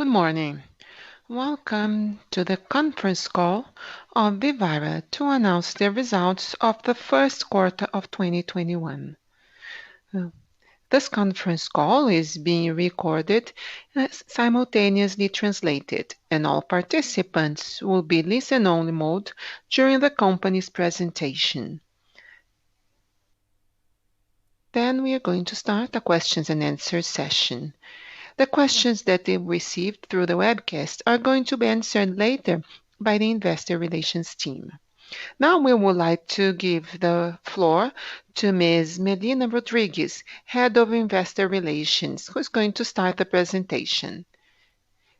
Good morning. Welcome to the conference call of Vivara to announce the results of the first quarter of 2021. Uh, This conference call is being recorded and simultaneously translated, and all participants will be listen-only mode during the company's presentation. Then we are going to start a questions and answers session. The questions that they received through the webcast are going to be answered later by the investor relations team. Now we would like to give the floor to Ms. Melina Rodriguez, Head of Investor Relations, who is going to start the presentation.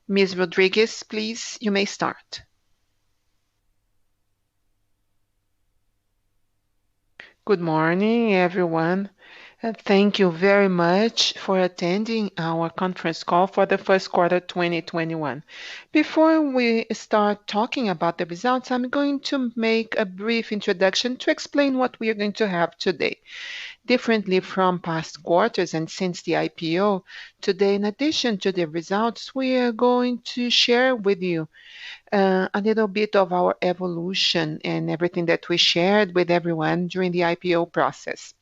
Ms. Rodriguez, please, you may start. Good morning, everyone. Thank you very much for attending our conference call for the first quarter 2021. Before we start talking about the results, I'm going to make a brief introduction to explain what we are going to have today. Differently from past quarters and since the IPO, today, in addition to the results, we are going to share with you a little bit of our evolution and everything that we shared with everyone during the IPO process.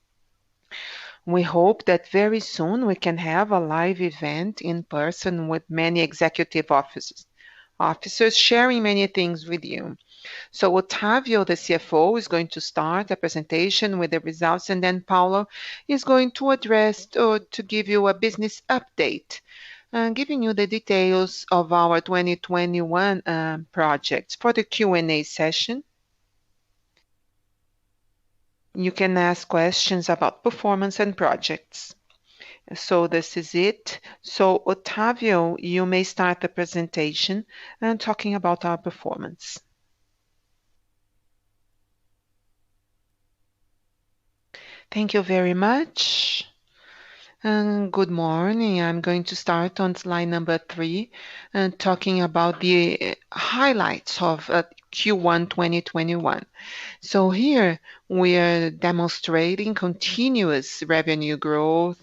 We hope that very soon we can have a live event in person with many executive officers sharing many things with you. So Otávio, the CFO, is going to start a presentation with the results, and then Paulo is going to address or to give you a business update, giving you the details of our 2021 projects. For the Q&A session, you can ask questions about performance and projects. So this is it. So Otávio, you may start the presentation and talking about our performance. Thank you very much. Good morning. I'm going to start on slide number 3 and talking about the highlights of Q1 2021. So here we are demonstrating continuous revenue growth,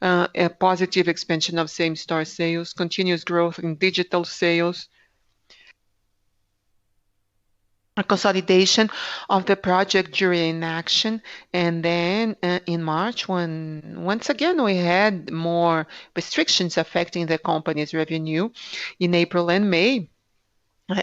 a positive expansion of same-store sales, continuous growth in digital sales, a consolidation of the project during action, and then in March, when once again we had more restrictions affecting the company's revenue. In April and May,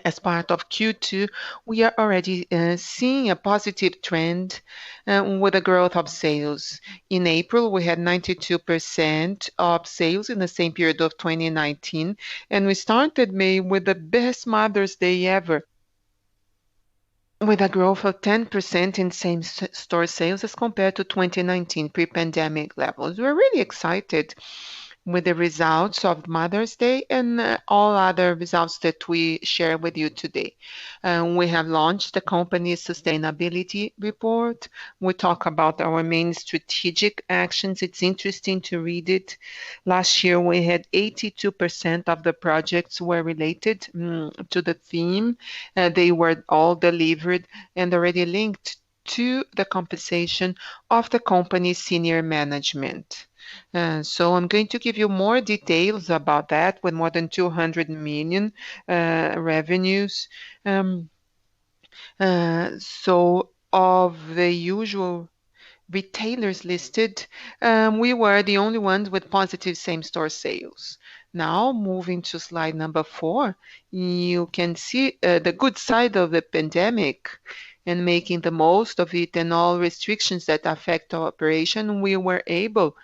as part of Q2, we are already seeing a positive trend with the growth of sales. In April, we had 92% of sales in the same period of 2019, and we started May with the best Mother's Day ever, with a growth of 10% in same-store sales as compared to 2019 pre-pandemic levels. We're really excited with the results of Mother's Day and all other results that we share with you today. We have launched the company's sustainability report. We talk about our main strategic actions. It's interesting to read it. Last year, we had 82% of the projects were related to the theme. They were all delivered and already linked to the compensation of the company's senior management. So I'm going to give you more details about that with more than 200 million revenues. So of the usual retailers listed, we were the only ones with positive same-store sales. Now, moving to slide number 4, you can see the good side of the pandemic and making the most of it, and all restrictions that affect our operation. We were able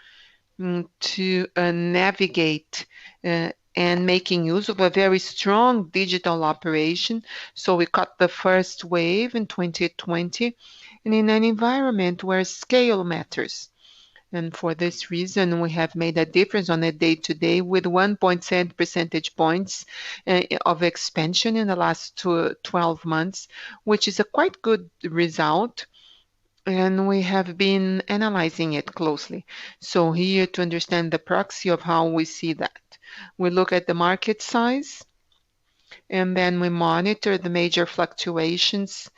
to navigate and making use of a very strong digital operation. So we caught the first wave in 2020 and in an environment where scale matters. And for this reason, we have made a difference on a day-to-day with 1.7 percentage points of expansion in the last 12 months, which is a quite good result. And we have been analyzing it closely. So here to understand the proxy of how we see that. We look at the market size, and then we monitor the major fluctuations.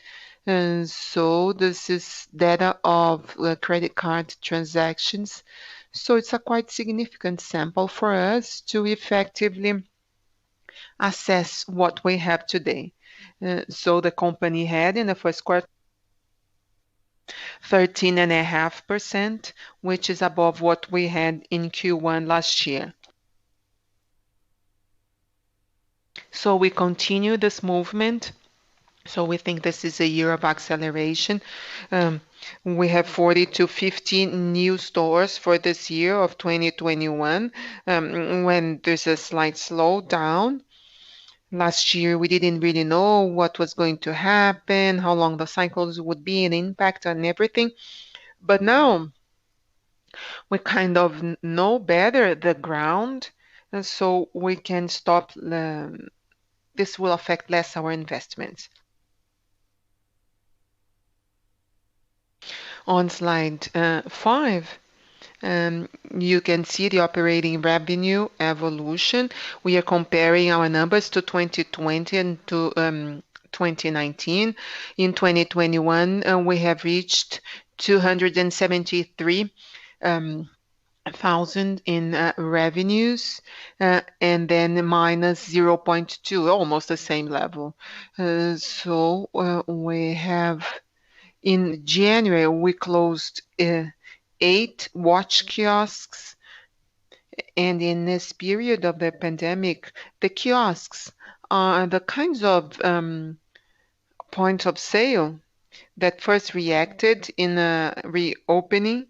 And so this is data of credit card transactions. So it's a quite significant sample for us to effectively assess what we have today. So the company had in the first quarter 13.5%, which is above what we had in Q1 last year. So we continue this movement. So we think this is a year of acceleration. Um, we have 40 to 50 new stores for this year of 2021, when there's a slight slowdown. Last year, we didn't really know what was going to happen, how long the cycles would be, and impact on everything. But now we kind of know better the ground, and so we can stop. This will affect less our investments. On slide 5, you can see the operating revenue evolution. We are comparing our numbers to 2020 and to 2019. In 2021, we have reached 273 thousand in revenues, and then minus 0.2, almost the same level. So we have in January, we closed 8 watch kiosks, and in this period of the pandemic, the kiosks are the kinds of points of sale that first reacted in a reopening,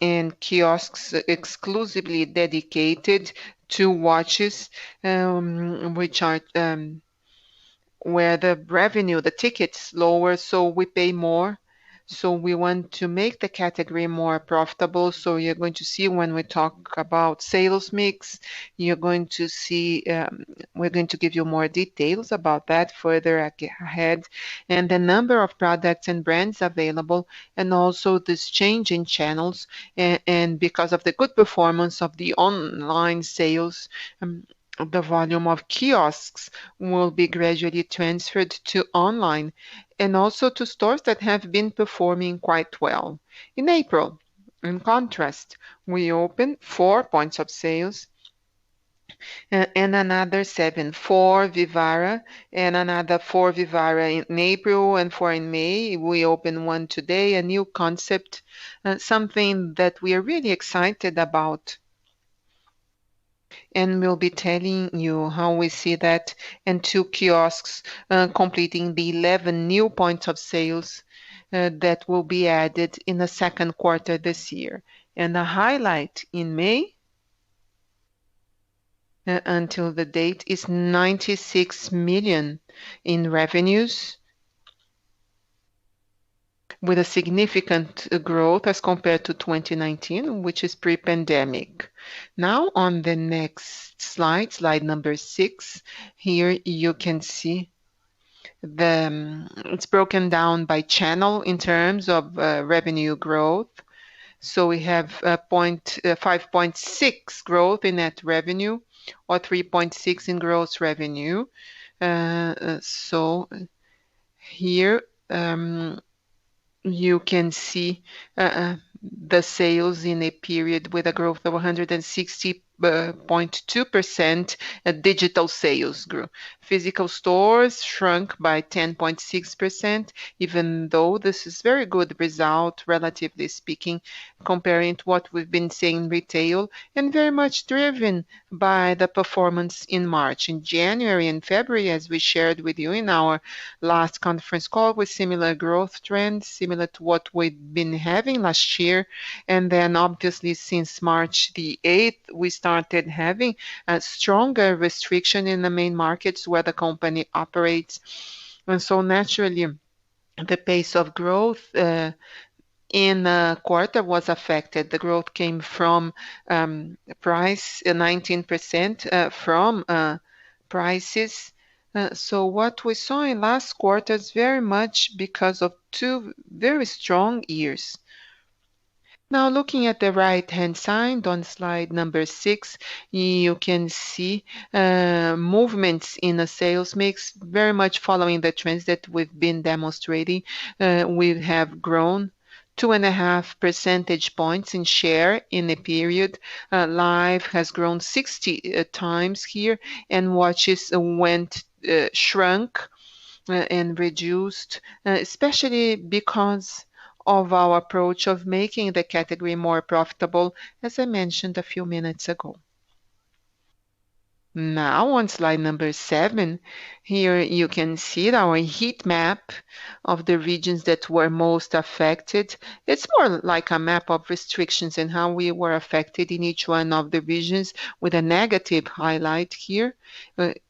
and kiosks exclusively dedicated to watches, which are where the revenue, the ticket's lower, so we pay more. So we want to make the category more profitable. So you're going to see when we talk about sales mix, you're going to see, we're going to give you more details about that further ahead, and the number of products and brands available, and also this change in channels. And because of the good performance of the online sales, the volume of kiosks will be gradually transferred to online, and also to stores that have been performing quite well. In April, in contrast, we opened 4 points of sales, and another 7 for Vivara, and another 4 Vivara in April and 4 in May. We opened one today, a new concept, something that we are really excited about, and we'll be telling you how we see that, and 2 kiosks completing the 11 new points of sales that will be added in the second quarter this year. And the highlight in May until the date is 96 million in revenues, with a significant growth as compared to 2019, which is pre-pandemic. Now on the next slide, slide number 6, here you can see it's broken down by channel in terms of revenue growth. So we have 5.6 growth in net revenue, or 3.6 in gross revenue. So here you can see the sales in a period with a growth of 160.2%. Digital sales grew. Physical stores shrunk by 10.6%, even though this is very good result, relatively speaking, comparing to what we've been seeing in retail, and very much driven by the performance in March. In January and February, as we shared with you in our last conference call, with similar growth trends, similar to what we'd been having last year. And then obviously since March the 8th, we started having a stronger restriction in the main markets where the company operates. And so naturally, the pace of growth in the quarter was affected. The growth came from price, 19% from prices. So what we saw in last quarter is very much because of 2 very strong years. Now, looking at the right-hand side on slide number 6, you can see movements in the sales mix, very much following the trends that we've been demonstrating. We have grown 2.5 percentage points in share in a period. Live has grown 60 times here, and watches went shrunk and reduced, especially because of our approach of making the category more profitable, as I mentioned a few minutes ago. Now on slide number 7, here you can see our heat map of the regions that were most affected. It's more like a map of restrictions and how we were affected in each one of the regions, with a negative highlight here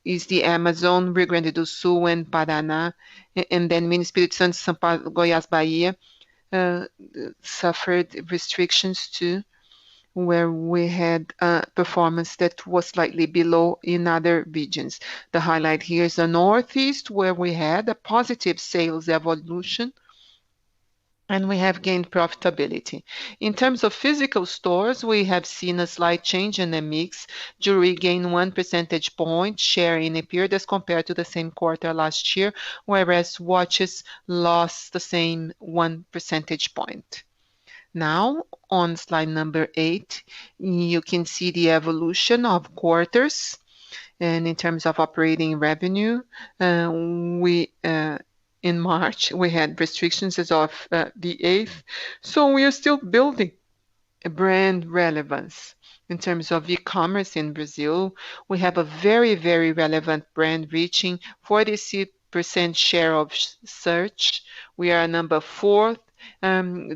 is the Amazon, Rio Grande do Sul and Paraná, and then Minas Espírito Santo, São Paulo, Goiás, Bahia uh, suffered restrictions too, where we had a performance that was slightly below in other regions. The highlight here is the Northeast, where we had a positive sales evolution and we have gained profitability. In terms of physical stores, we have seen a slight change in the mix. Jewelry gained 1 percentage point share in a period as compared to the same quarter last year, whereas watches lost the same 1 percentage point. Now, on slide number 8, you can see the evolution of quarters. And in terms of operating revenue, we in March we had restrictions as of the 8th, so we are still building a brand relevance. In terms of e-commerce in Brazil, we have a very, very relevant brand reaching 46% share of search. We are number 4th,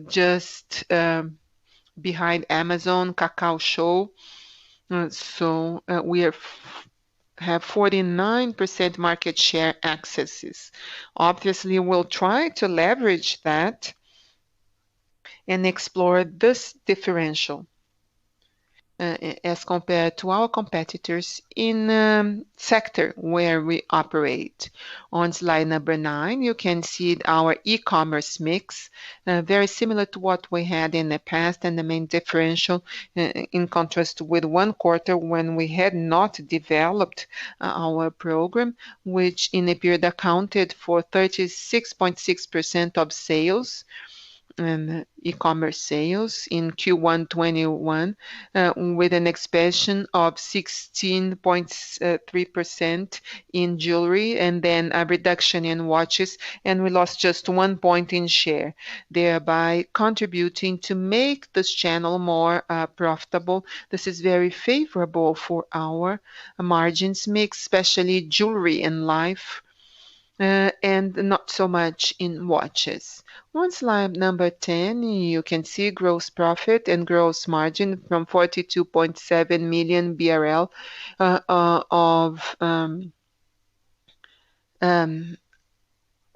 just behind Amazon, Cacau Show. So we have 49% market share accesses. Obviously, we'll try to leverage that and explore this differential as compared to our competitors in sector where we operate. On slide number 9, you can see our e-commerce mix, very similar to what we had in the past, and the main differential in contrast with one quarter when we had not developed our program, which in a period accounted for 36.6% of sales and e-commerce sales in Q1 21, with an expansion of 16.3% in jewelry and then a reduction in watches, and we lost just 1 point in share, thereby contributing to make this channel more profitable. This is very favorable for our margins mix, especially jewelry and life, and not so much in watches. On slide number 10, you can see gross profit and gross margin from 42.7 million BRL of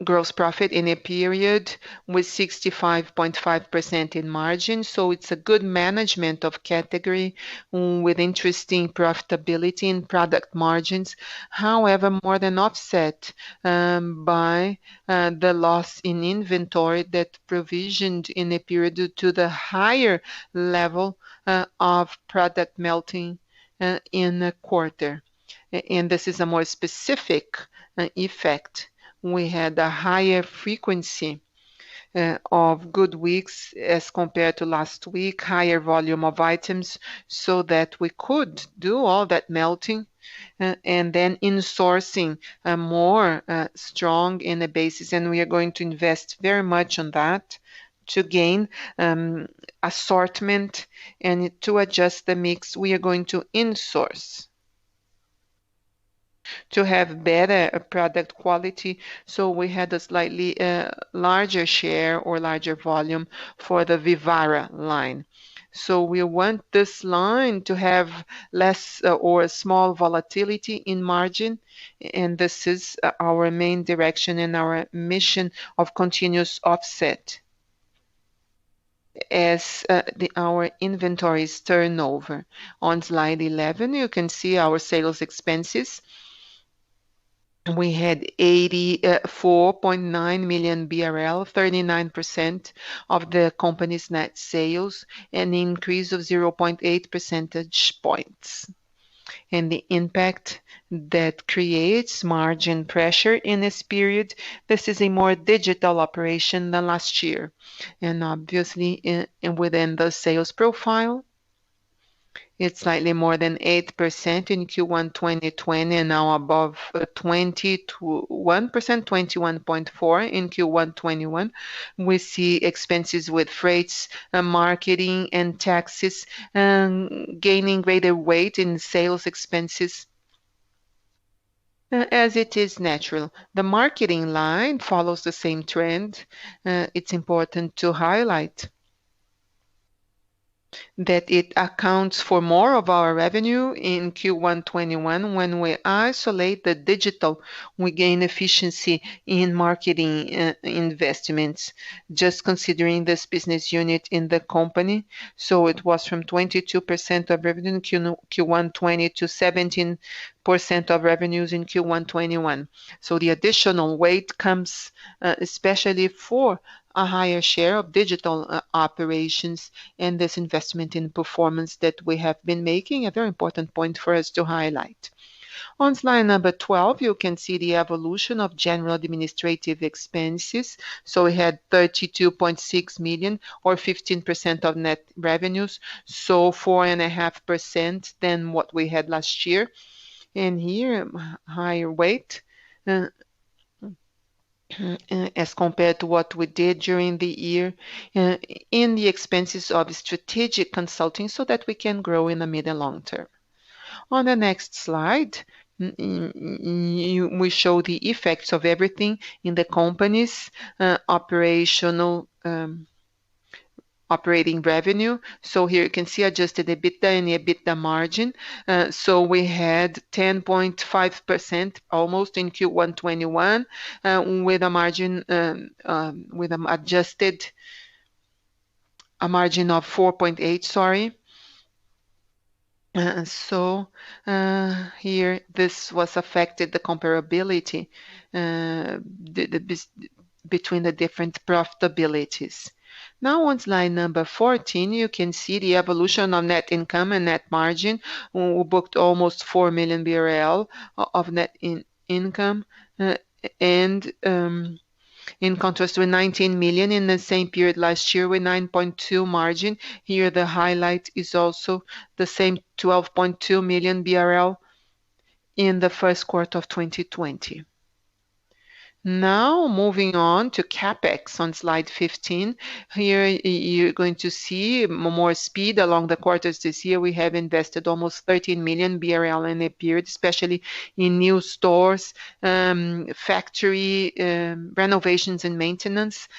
gross profit in a period with 65.5% in margin. So it's a good management of category with interesting profitability in product margins. However, more than offset by the loss in inventory that provisioned in a period due to the higher level of product melting in a quarter. And this is a more specific effect. We had a higher frequency of good weeks as compared to last week, higher volume of items, so that we could do all that melting and then insourcing more strong in the basis. And we are going to invest very much on that to gain assortment and to adjust the mix. We are going to insource to have better product quality. So we had a slightly larger share or larger volume for the Vivara line. So we want this line to have less or small volatility in margin, and this is our main direction and our mission of continuous offset as our inventories turnover. On slide 11, you can see our sales expenses. We had 84.9 million BRL, 39% of the company's net sales, an increase of 0.8 percentage points. and the impact that creates margin pressure in this period. This is a more digital operation than last year. And obviously, within the sales profile, it's slightly more than 8% in Q1 2020 and now above 21%, 21.4 in Q1 21. We see expenses with freights, marketing, and taxes gaining greater weight in sales expenses. As it is natural, the marketing line follows the same trend. It's important to highlight that it accounts for more of our revenue in Q1 21. When we isolate the digital, we gain efficiency in marketing investments, just considering this business unit in the company. So it was from 22% of revenue in Q1 20 to 17% of revenues in Q1 21. So the additional weight comes especially for a higher share of digital operations and this investment in performance that we have been making, a very important point for us to highlight. On slide number 12, you can see the evolution of general administrative expenses. So we had 32.6 million or 15% of net revenues, so 4.5% than what we had last year. And here, higher weight as compared to what we did during the year in the expenses of strategic consulting so that we can grow in the mid and long term. On the next slide, we show the effects of everything in the company's operating revenue. So here you can see adjusted EBITDA and EBITDA margin. So we had 10.5% almost in Q1 21 with a margin with an adjusted a margin of 4.8, sorry. So here this was affected the comparability between the different profitabilities. Now on slide number 14, you can see the evolution of net income and net margin. We booked almost 4 million BRL of net income and in contrast with 19 million in the same period last year with 9.2 margin. Here the highlight is also the same 12.2 million BRL in the first quarter of 2020. Now moving on to CapEx on slide 15. Here you're going to see more speed along the quarters this year. We have invested almost 13 million BRL in a period, especially in new stores, factory renovations and maintenance.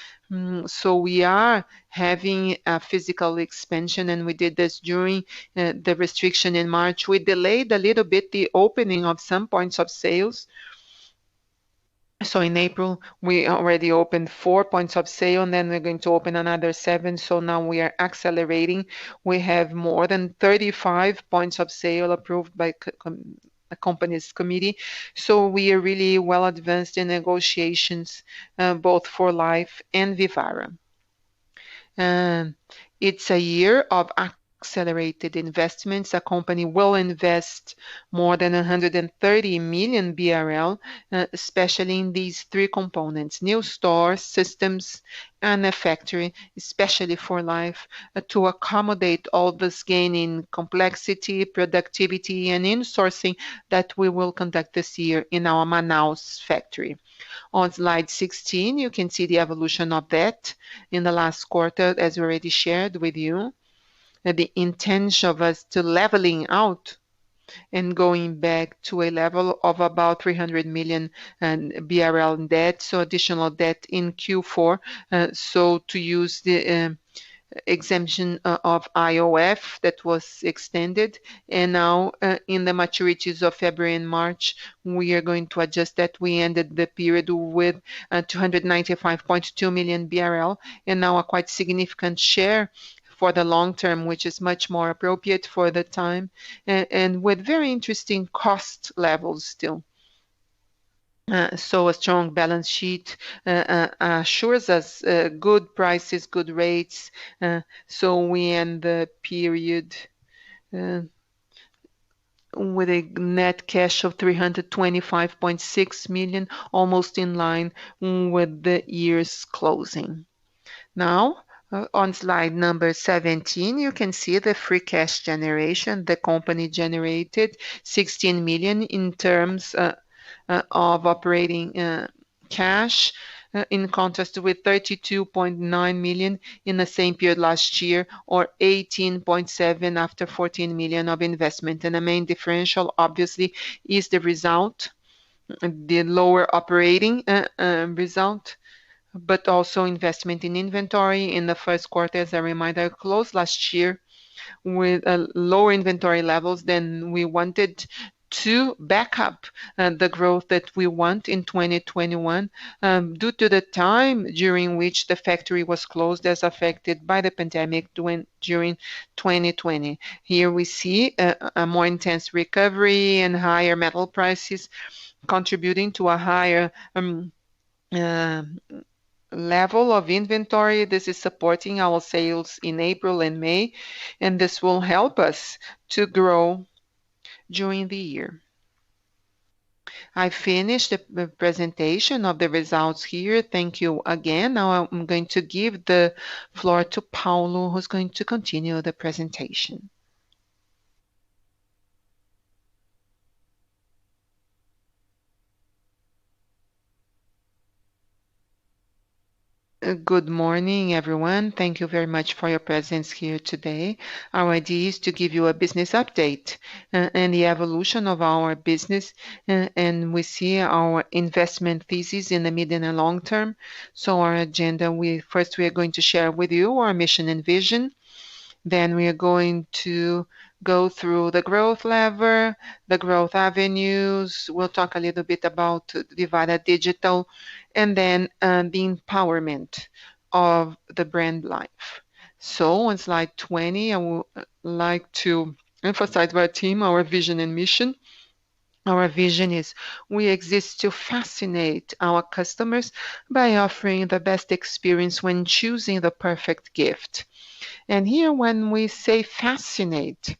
So we are having a physical expansion and we did this during the restriction in March. We delayed a little bit the opening of some points of sales. So in April, we already opened 4 points of sale, and then we're going to open another 7. So now we are accelerating. We have more than 35 points of sale approved by the company's committee. So we are really well advanced in negotiations, both for Life and Vivara. It's a year of accelerated investments. The company will invest more than 130 million BRL, especially in these 3 components: new stores, systems, and a factory, especially for Life, to accommodate all this gain in complexity, productivity, and insourcing that we will conduct this year in our Manaus factory. On slide 16, you can see the evolution of debt in the last quarter, as we already shared with you. The intention of us to leveling out and going back to a level of about 300 million BRL in debt, so additional debt in Q4. So to use the exemption of IOF that was extended, and now in the maturities of February and March, we are going to adjust that. We ended the period with 295.2 million BRL, and now a quite significant share for the long term, which is much more appropriate for the time, and with very interesting cost levels still. So a strong balance sheet assures us good prices, good rates. So we end the period with a net cash of 325.6 million, almost in line with the year's closing. Now, on slide number 17, you can see the free cash generation. The company generated 16 million in terms of operating cash, in contrast with 32.9 million in the same period last year, or 18.7 after 14 million of investment. And the main differential, obviously, is the result, the lower operating result, but also investment in inventory. In the first quarter, as a reminder, closed last year with lower inventory levels than we wanted to back up the growth that we want in 2021, due to the time during which the factory was closed as affected by the pandemic during 2020. Here we see a more intense recovery and higher metal prices contributing to a higher uh, level of inventory. This is supporting our sales in April and May, and this will help us to grow during the year. I finished the presentation of the results here. Thank you again. Now I'm going to give the floor to Paulo, who's going to continue the presentation. Good morning, everyone. Thank you very much for your presence here today. Our idea is to give you a business update and the evolution of our business, and we see our investment thesis in the medium and long term. So our agenda, we are going to share with you our mission and vision. Then we are going to go through the growth lever, the growth avenues. We'll talk a little bit about Vivara Digital, and then the empowerment of the brand life. So on slide 20, I would like to emphasize our team, our vision and mission. Our vision is we exist to fascinate our customers by offering the best experience when choosing the perfect gift. And here, when we say fascinate,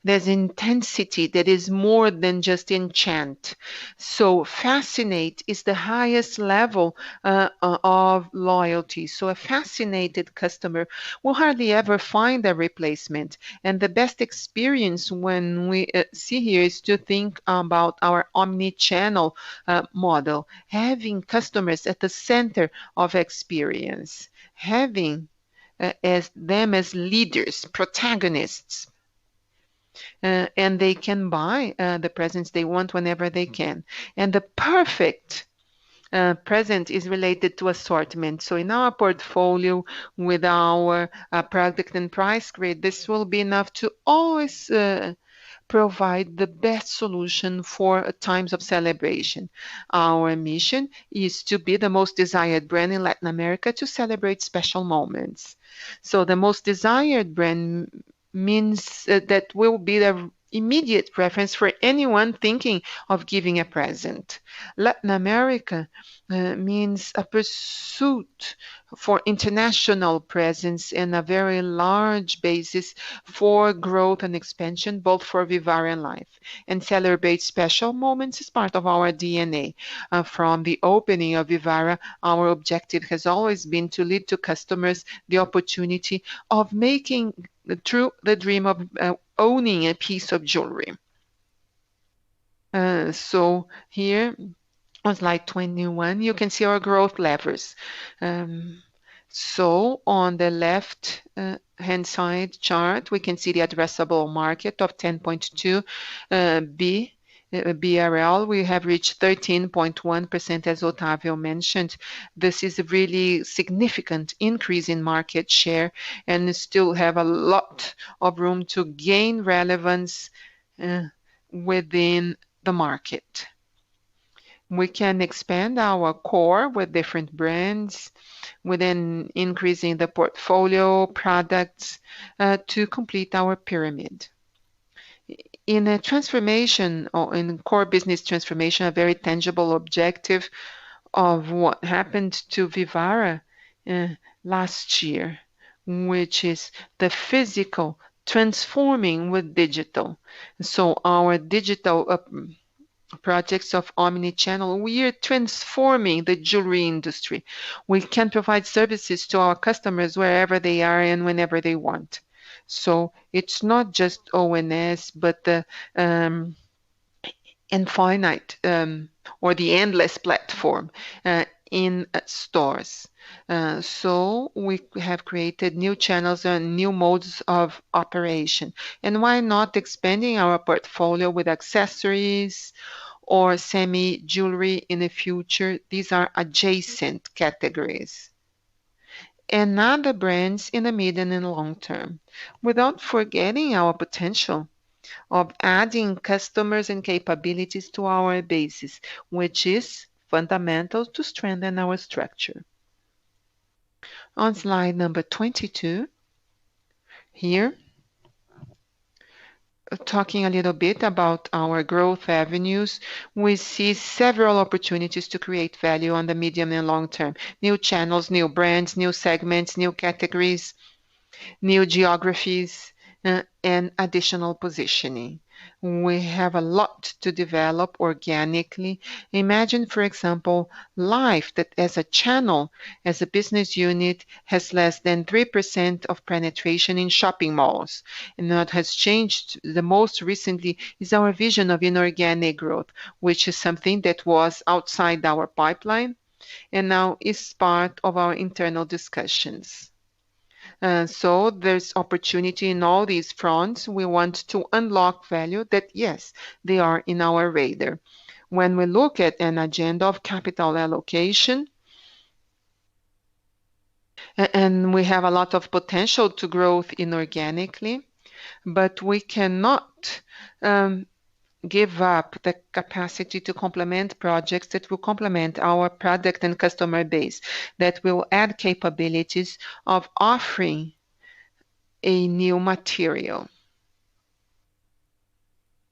there's intensity that is more than just enchant. So, fascinate is the highest level of loyalty. So, a fascinated customer will hardly ever find a replacement. And the best experience when we see here is to think about our omni-channel model, having customers at the center of experience, having as them as leaders, protagonists, and they can buy the presents they want whenever they can. And the perfect present is related to assortment. So in our portfolio, with our product and price grid, this will be enough to always provide the best solution for times of celebration. Our mission is to be the most desired brand in Latin America to celebrate special moments. So the most desired brand means that will be the immediate preference for anyone thinking of giving a present. Latin America means a pursuit for international presence and a very large basis for growth and expansion, both for Vivara and Life. And celebrate special moments is part of our DNA. From the opening of Vivara, our objective has always been to lead to customers the opportunity of making true the dream of owning a piece of jewelry. So here on slide 21, you can see our growth levers. So on the left hand side chart, we can see the addressable market of 10.2 BRL. We have reached 13.1%, as Otávio mentioned. This is a really significant increase in market share, and still have a lot of room to gain relevance within the market. We can expand our core with different brands, within increasing the portfolio products to complete our pyramid. In a transformation, or in core business transformation, a very tangible objective of what happened to Vivara last year, which is the physical transforming with digital. So our digital projects of omni-channel, we are transforming the jewelry industry. We can provide services to our customers wherever they are and whenever they want. So it's not just ONS, but the infinite or the endless platform in stores. So we have created new channels and new modes of operation. And why not expanding our portfolio with accessories or semi-jewelry in the future? These are adjacent categories. And other brands in the medium and long term, without forgetting our potential of adding customers and capabilities to our basis, which is fundamental to strengthen our structure. On slide number 22, here, talking a little bit about our growth avenues, we see several opportunities to create value on the medium and long term. New channels, new brands, new segments, new categories, new geographies, and additional positioning. We have a lot to develop organically. Imagine, for example, Life that as a channel, as a business unit, has less than 3% of penetration in shopping malls. And what has changed the most recently is our vision of inorganic growth, which is something that was outside our pipeline and now is part of our internal discussions. So there's opportunity in all these fronts. We want to unlock value that, yes, they are in our radar. When we look at an agenda of capital allocation, and we have a lot of potential to growth inorganically, but we cannot give up the capacity to complement projects that will complement our product and customer base, that will add capabilities of offering a new material.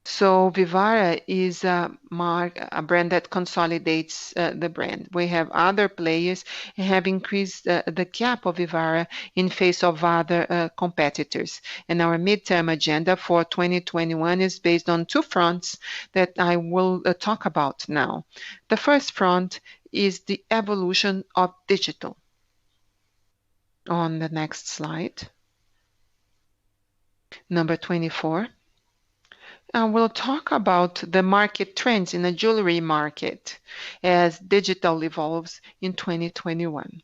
So Vivara is a brand that consolidates the brand. We have other players and have increased the gap of Vivara in face of other competitors. And our midterm agenda for 2021 is based on two fronts that I will talk about now. The first front is the evolution of digital. On the next slide, number 24. We'll talk about the market trends in the jewelry market as digital evolves in 2021.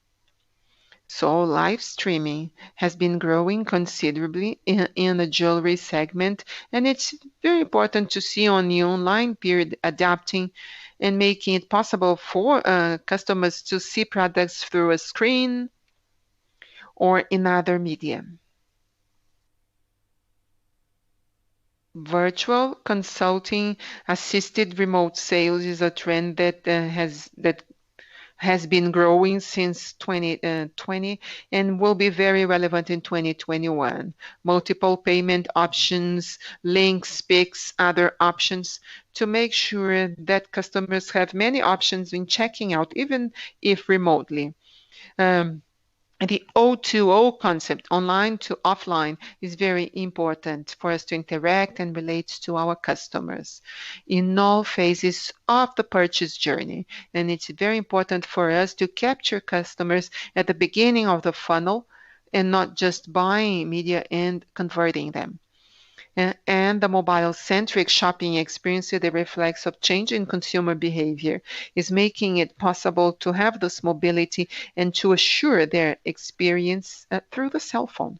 So live streaming has been growing considerably in the jewelry segment, and it's very important to see on the online period adapting and making it possible for customers to see products through a screen or in other media. Virtual consulting assisted remote sales is a trend that has been growing since 2020 and will be very relevant in 2021. Multiple payment options, links, Pix, other options to make sure that customers have many options in checking out, even if remotely. The O2O concept, online to offline, is very important for us to interact and relate to our customers in all phases of the purchase journey. And it's very important for us to capture customers at the beginning of the funnel and not just buying media and converting them. And the mobile-centric shopping experience that reflects of change in consumer behavior is making it possible to have this mobility and to assure their experience through the cell phone.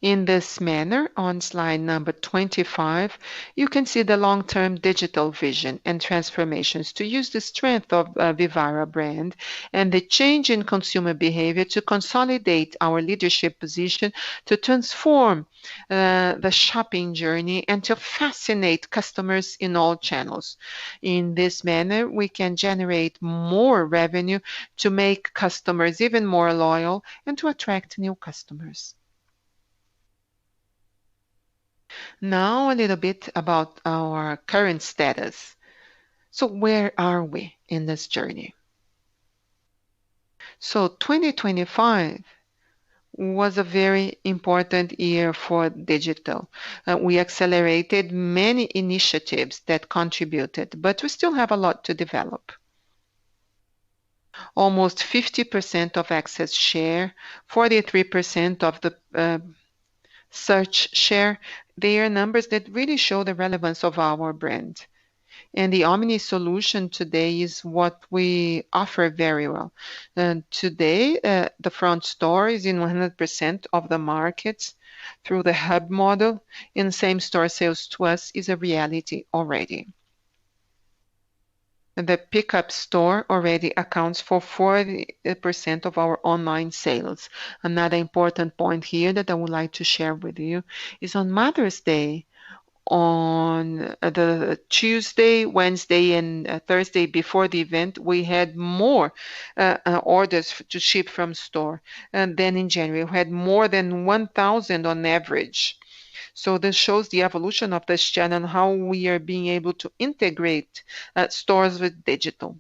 In this manner, on slide number 25, you can see the long-term digital vision and transformations to use the strength of Vivara brand and the change in consumer behavior to consolidate our leadership position, to transform the shopping journey and to fascinate customers in all channels. In this manner, we can generate more revenue to make customers even more loyal and to attract new customers. Now, a little bit about our current status. So, where are we in this journey? So, 2025 was a very important year for digital. We accelerated many initiatives that contributed, but we still have a lot to develop. Almost 50% of access share, 43% of the search share. They are numbers that really show the relevance of our brand. And the Omni solution today is what we offer very well. And today, the front store is in 100% of the markets through the hub model, and same store sales to us is a reality already. The pickup store already accounts for 40% of our online sales. Another important point here that I would like to share with you is on Mother's Day, on the Tuesday, Wednesday, and Thursday before the event, we had more orders to ship from store than in January. We had more than 1,000 on average. So this shows the evolution of this channel and how we are being able to integrate stores with digital.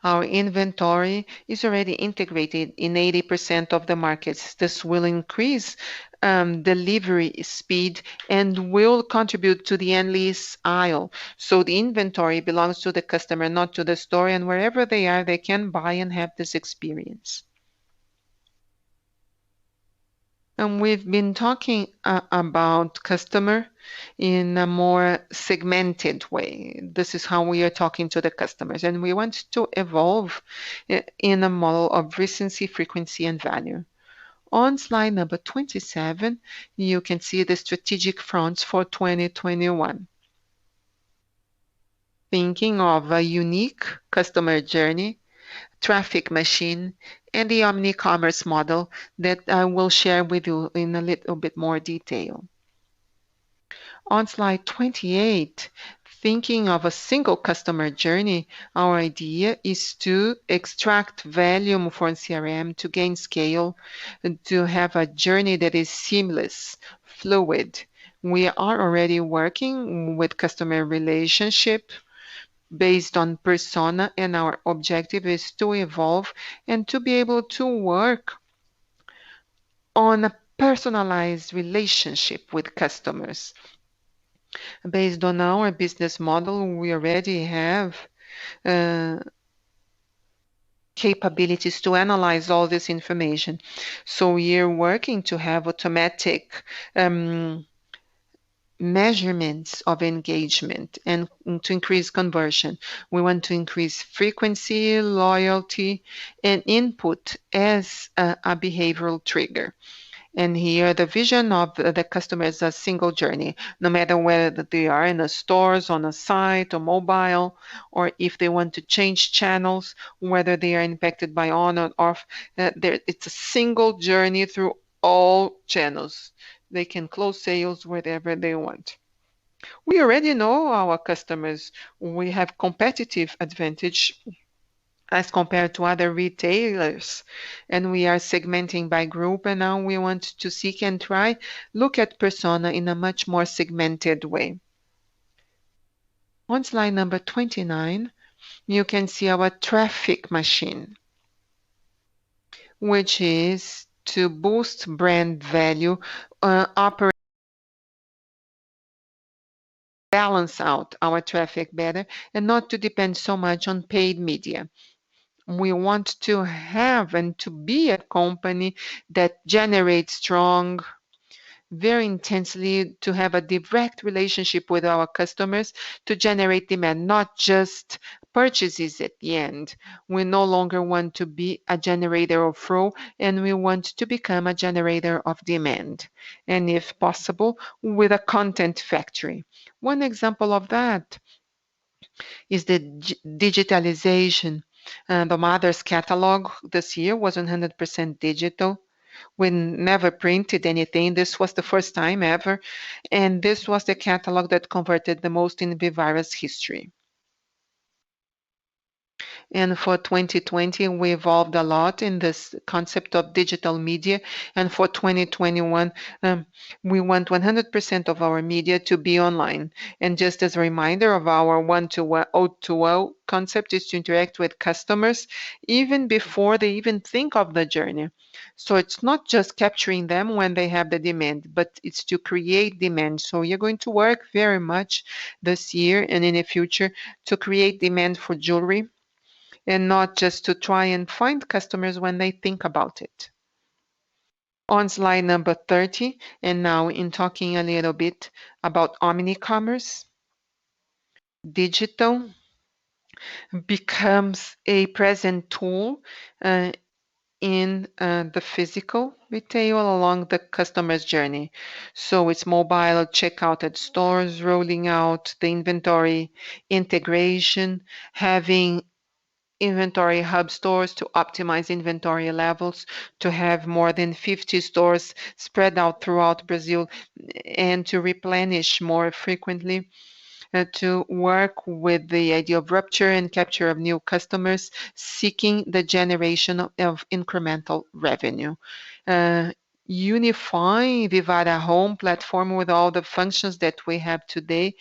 Our inventory is already integrated in 80% of the markets. This will increase delivery speed and will contribute to the endless aisle. So the inventory belongs to the customer, not to the store, and wherever they are, they can buy and have this experience. And we've been talking about customer in a more segmented way. This is how we are talking to the customers, and we want to evolve in a model of recency, frequency, and value. On slide number 27, you can see the strategic fronts for 2021. Thinking of a unique customer journey, traffic machine, and the omni-commerce model that I will share with you in a little bit more detail. On slide 28, thinking of a single customer journey, our idea is to extract value for CRM to gain scale, to have a journey that is seamless, fluid. We are already working with customer relationship based on persona, and our objective is to evolve and to be able to work on a personalized relationship with customers. Based on our business model, we already have capabilities to analyze all this information. So we are working to have automatic measurements of engagement and to increase conversion. We want to increase frequency, loyalty, and input as a behavioral trigger. And here the vision of the customer is a single journey, no matter whether they are in the stores, on a site, or mobile, or if they want to change channels, whether they are impacted by on or off. It's a single journey through all channels. They can close sales wherever they want. We already know our customers. We have competitive advantage as compared to other retailers, and we are segmenting by group, and now we want to seek and try look at persona in a much more segmented way. On slide number 29, you can see our traffic machine, which is to boost brand value, operate, balance out our traffic better, and not to depend so much on paid media. We want to have and to be a company that generates strong, very intensely, to have a direct relationship with our customers to generate demand, not just purchases at the end. We no longer want to be a generator of flow, and we want to become a generator of demand. And if possible, with a content factory. One example of that is the digitalization. The mother's catalog this year was 100% digital. We never printed anything. This was the first time ever. And this was the catalog that converted the most in Vivara's history. And for 2020, we evolved a lot in this concept of digital media. And for 2021, we want 100% of our media to be online. And just as a reminder of our one-to-one, O2O concept is to interact with customers even before they even think of the journey. So it's not just capturing them when they have the demand, but it's to create demand. So you're going to work very much this year and in the future to create demand for jewelry and not just to try and find customers when they think about it. On slide number 30, and now in talking a little bit about omni-commerce, digital becomes a present tool uh, in the physical retail along the customer's journey. So it's mobile checkout at stores, rolling out the inventory integration, having inventory hub stores to optimize inventory levels, to have more than 50 stores spread out throughout Brazil and to replenish more frequently, to work with the idea of rupture and capture of new customers, seeking the generation of incremental revenue. Uh, Unify Vivara Home platform with all the functions that we have today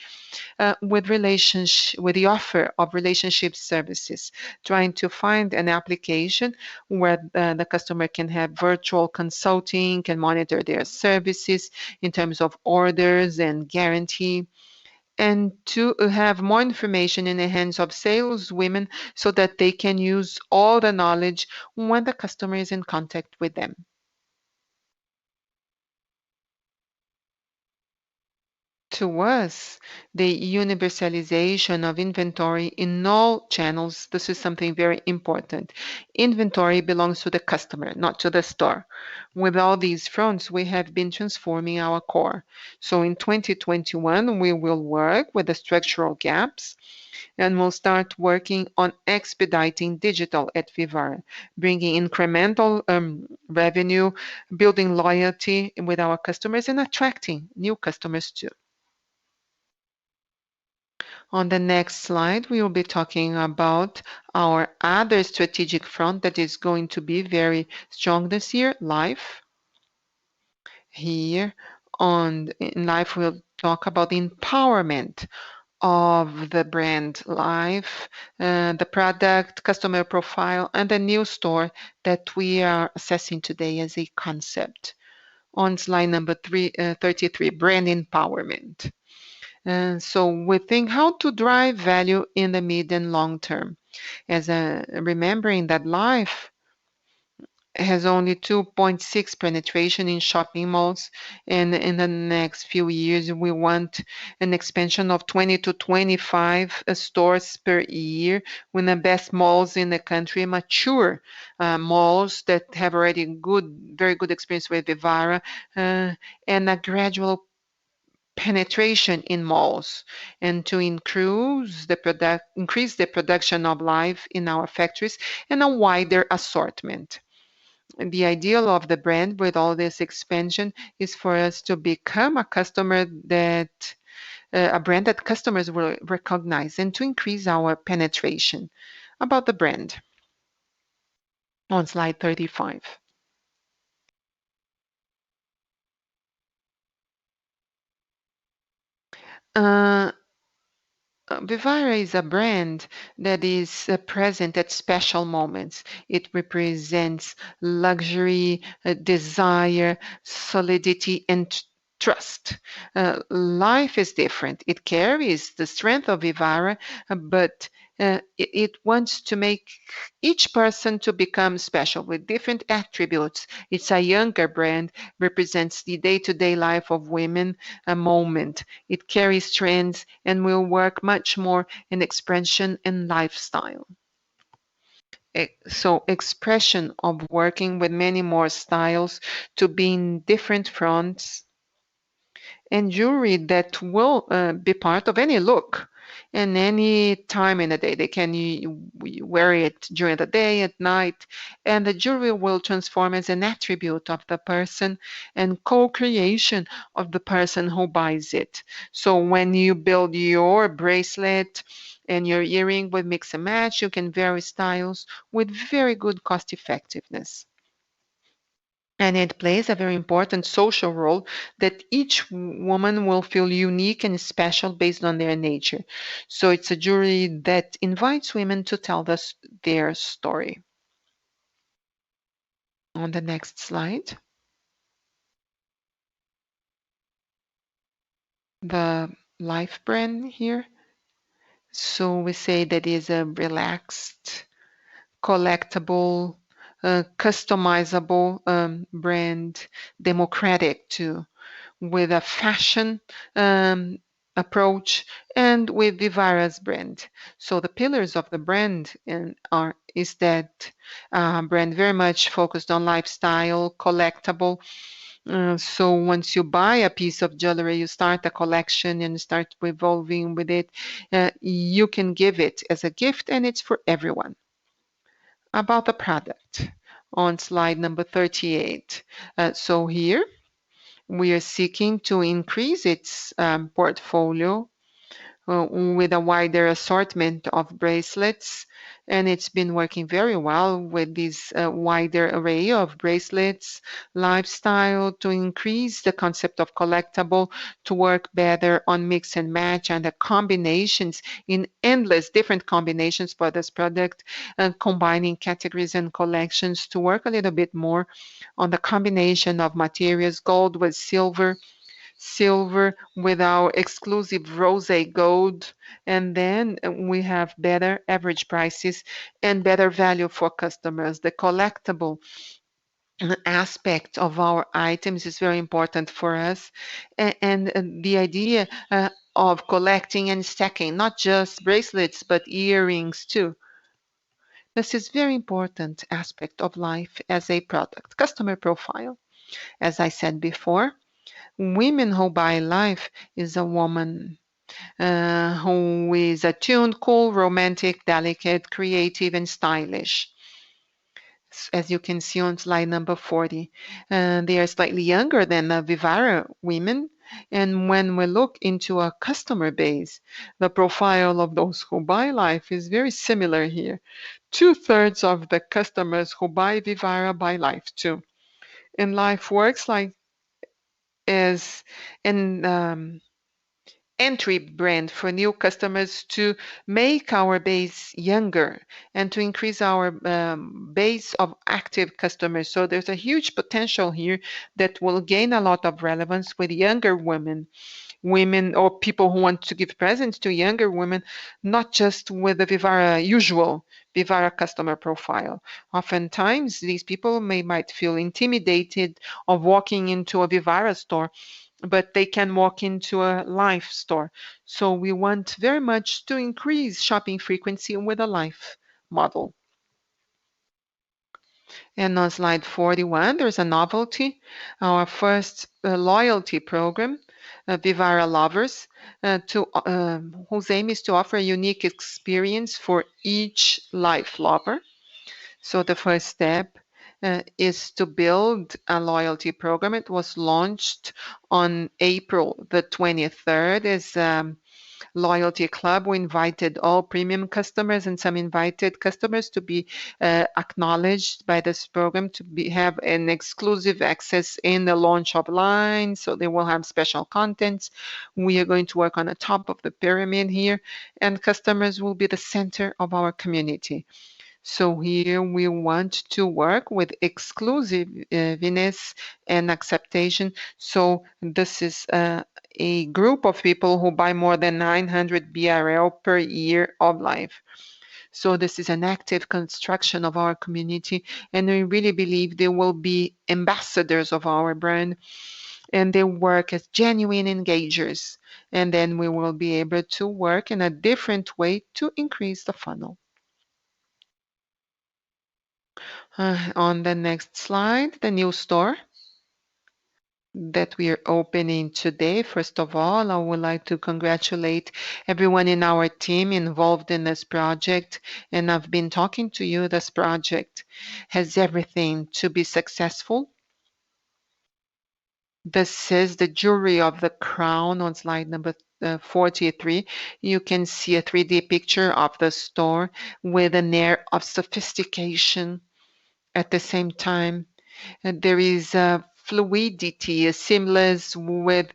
with the offer of relationship services, trying to find an application where the customer can have virtual consulting, can monitor their services in terms of orders and guarantee, and to have more information in the hands of sales women so that they can use all the knowledge when the customer is in contact with them. To us, the universalization of inventory in all channels, this is something very important. Inventory belongs to the customer, not to the store. With all these fronts, we have been transforming our core. So in 2021, we will work with the structural gaps and we'll start working on expediting digital at Vivara, bringing incremental revenue, building loyalty with our customers, and attracting new customers too. On the next slide, we will be talking about our other strategic front that is going to be very strong this year, life. Here in life, we'll talk about the empowerment of the brand life, the product, customer profile, and the new store that we are assessing today as a concept. On slide number 33, brand empowerment. So we think how to drive value in the mid and long term. As remembering that life has only 2.6 penetration in shopping malls, and in the next few years we want an expansion of 20 to 25 stores per year with the best malls in the country, mature malls that have already very good experience with Vivara, and a gradual penetration in malls, and to increase the production of life in our factories and a wider assortment. The ideal of the brand with all this expansion is for us to become a brand that customers will recognize and to increase our penetration. About the brand on slide 35. Uh, Vivara is a brand that is present at special moments. It represents luxury, desire, solidity, and trust. Life is different. It carries the strength of Vivara, but it wants to make each person to become special with different attributes. It's a younger brand, represents the day-to-day life of women, a moment. It carries trends and will work much more in expression and lifestyle. So expression of working with many more styles to be in different fronts and jewelry that will be part of any look. and any time in the day. They can wear it during the day, at night, and the jewelry will transform as an attribute of the person and co-creation of the person who buys it. So when you build your bracelet and your earring with mix and match, you can vary styles with very good cost effectiveness. And it plays a very important social role that each woman will feel unique and special based on their nature. So it's a jewelry that invites women to tell us their story. On the next slide, the Life brand here. So we say that is a relaxed, collectible, customizable brand, democratic too, with a fashion approach and with Vivara's brand. So the pillars of the brand are is that brand very much focused on lifestyle, collectible. So once you buy a piece of jewelry, you start a collection and start revolving with it. You can give it as a gift, and it's for everyone. About the product on slide number 38. So here we are seeking to increase its portfolio with a wider assortment of bracelets, and it's been working very well with this wider array of bracelets, lifestyle to increase the concept of collectible, to work better on mix and match and the combinations in endless different combinations for this product, and combining categories and collections to work a little bit more on the combination of materials, gold with silver with our exclusive rose gold, and then we have better average prices and better value for customers. The collectible aspect of our items is very important for us, and the idea of collecting and stacking, not just bracelets but earrings too. This is very important aspect of life as a product. Customer profile, as I said before, women who buy life is a woman who is attuned, cool, romantic, delicate, creative, and stylish. As you can see on slide number 40. They are slightly younger than the Vivara women. And when we look into a customer base, the profile of those who buy life is very similar here. Two-thirds of the customers who buy Vivara buy life too. And life works like as an entry brand for new customers to make our base younger and to increase our base of active customers. So there's a huge potential here that will gain a lot of relevance with younger women or people who want to give presents to younger women, not just with the Vivara usual Vivara customer profile. Oftentimes, these people might feel intimidated of walking into a Vivara store, but they can walk into a Life store. So we want very much to increase shopping frequency with a Life model. And on slide 41, there's a novelty, our first loyalty program, Vivara Lovers, whose aim is to offer a unique experience for each Life lover. So the first step is to build a loyalty program. It was launched on April the 23rd as loyalty club. We invited all premium customers and some invited customers to be acknowledged by this program to have an exclusive access in the launch of line. So they will have special contents. We are going to work on the top of the pyramid here, and customers will be the center of our community. So here we want to work with exclusiveness and acceptation. So this is a group of people who buy more than 900 BRL per year of life. So this is an active construction of our community, and we really believe they will be ambassadors of our brand, and they work as genuine engagers. And then we will be able to work in a different way to increase the funnel. On the next slide, the new store. that we are opening today. First of all, I would like to congratulate everyone in our team involved in this project. And I've been talking to you. This project has everything to be successful. This is the jewelry of the crown on slide number 43. You can see a 3D picture of the store with an air of sophistication at the same time. And there is a fluidity, a seamless with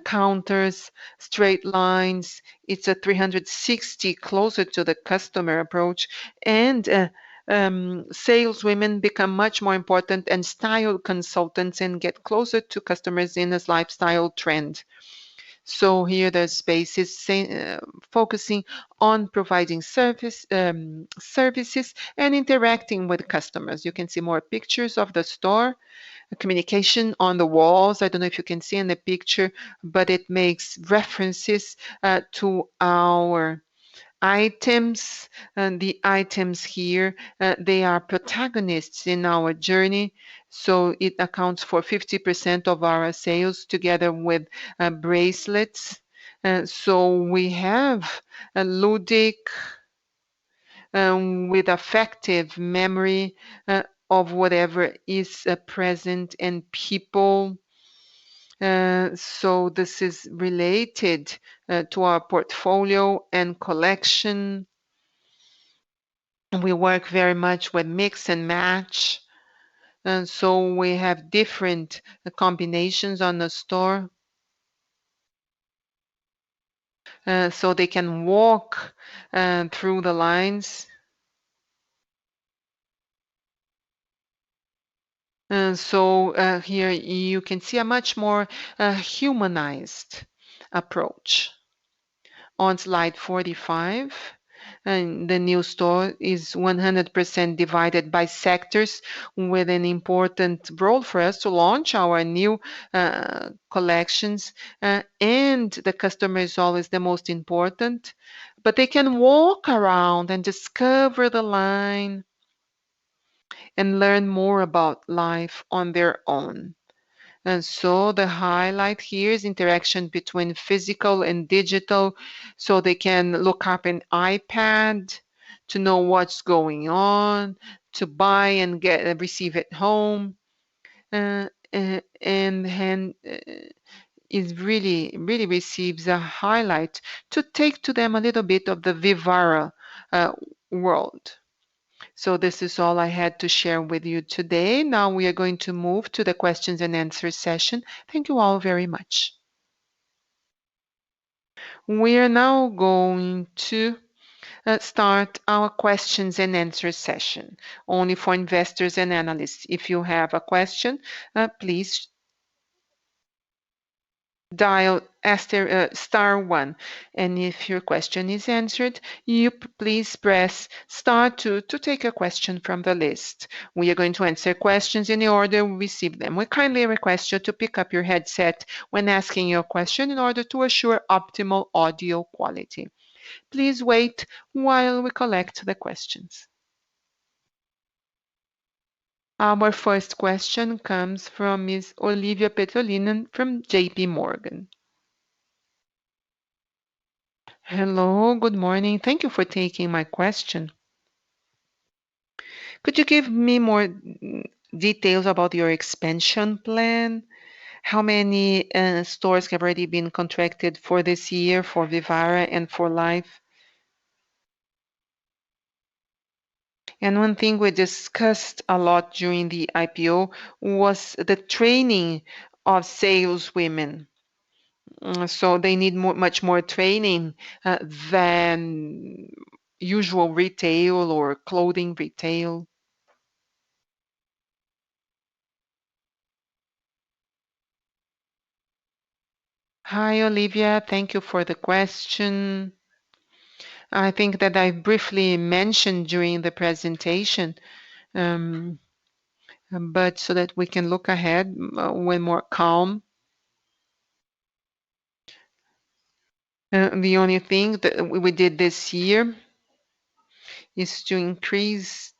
counters, straight lines. It's a 360 closer to the customer approach. And saleswomen become much more important and style consultants and get closer to customers in this lifestyle trend. So here the space is focusing on providing services and interacting with customers. You can see more pictures of the store, communication on the walls. I don't know if you can see in the picture, but it makes references to our items. And the items here, they are protagonists in our journey. So it accounts for 50% of our sales together with bracelets. So we have a ludic with affective memory of whatever is present and people. So this is related to our portfolio and collection. We work very much with mix and match. And so we have different combinations on the store. So they can walk through the lines. And so here you can see a much more humanized approach. On slide 45, and the new store is 100% divided by sectors with an important role for us to launch our new collections. And the customer is always the most important, but they can walk around and discover the line and learn more about life on their own. And so the highlight here is interaction between physical and digital. So they can look up an iPad to know what's going on, to buy and receive it home. And it really receives a highlight to take to them a little bit of the Vivara uh, world. So this is all I had to share with you today. Now we are going to move to the questions and answers session. Thank you all very much. We are now going to start our questions and answers session, only for investors and analysts. If you have a question, please dial *1. And if your question is answered, you please press *2 to take a question from the list. We are going to answer questions in the order we receive them. We kindly request you to pick up your headset when asking your question in order to assure optimal audio quality. Please wait while we collect the questions. Our first question comes from Ms. Olivia Petrolinen from JP Morgan. Hello, good morning. Thank you for taking my question. Could you give me more details about your expansion plan? How many stores have already been contracted for this year for Vivara and for Life? And one thing we discussed a lot during the IPO was the training of saleswomen. So they need much more training than usual retail or clothing retail. Hi, Olivia. Thank you for the question. I think that I briefly mentioned during the presentation, um, but so that we can look ahead with more calm. The only thing that we did this year is to increase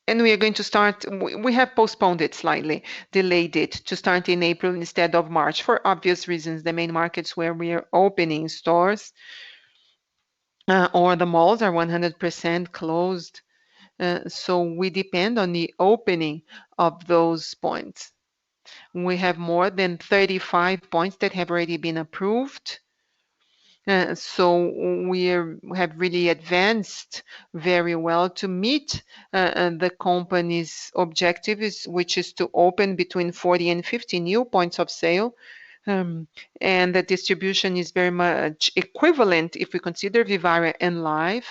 And we are going to start, we have postponed it slightly, delayed it to start in April instead of March for obvious reasons. The main markets where we are opening stores or the malls are 100% closed. So we depend on the opening of those points. We have more than 35 points that have already been approved. So have really advanced very well to meet the company's objective, which is to open between 40 and 50 new points of sale. And the distribution is very much equivalent if we consider Vivara and Live.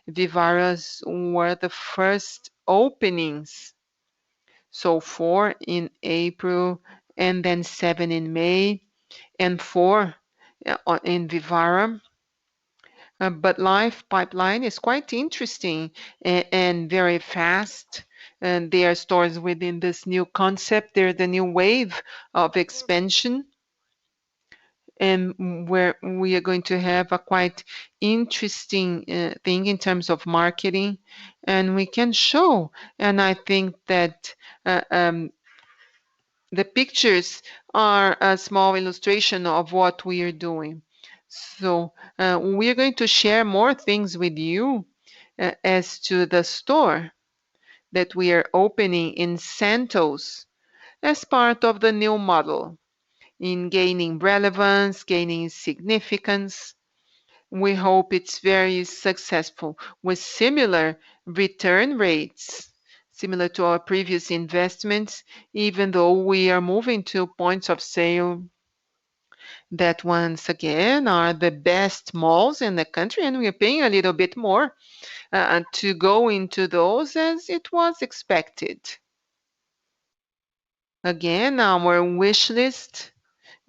Vivara's were the first openings. So 4 in April and then 7 in May and 4 in Vivara. But Life Pipeline is quite interesting and very fast. And they are stores within this new concept. They're the new wave of expansion, and where we are going to have a quite interesting thing in terms of marketing, and we can show. And I think that the pictures are a small illustration of what we are doing. So we are going to share more things with you as to the store that we are opening in Santos as part of the new model in gaining relevance, gaining significance. We hope it's very successful with similar return rates, similar to our previous investments, even though we are moving to points of sale that once again are the best malls in the country, and we are paying a little bit more to go into those as it was expected. Again, our wish list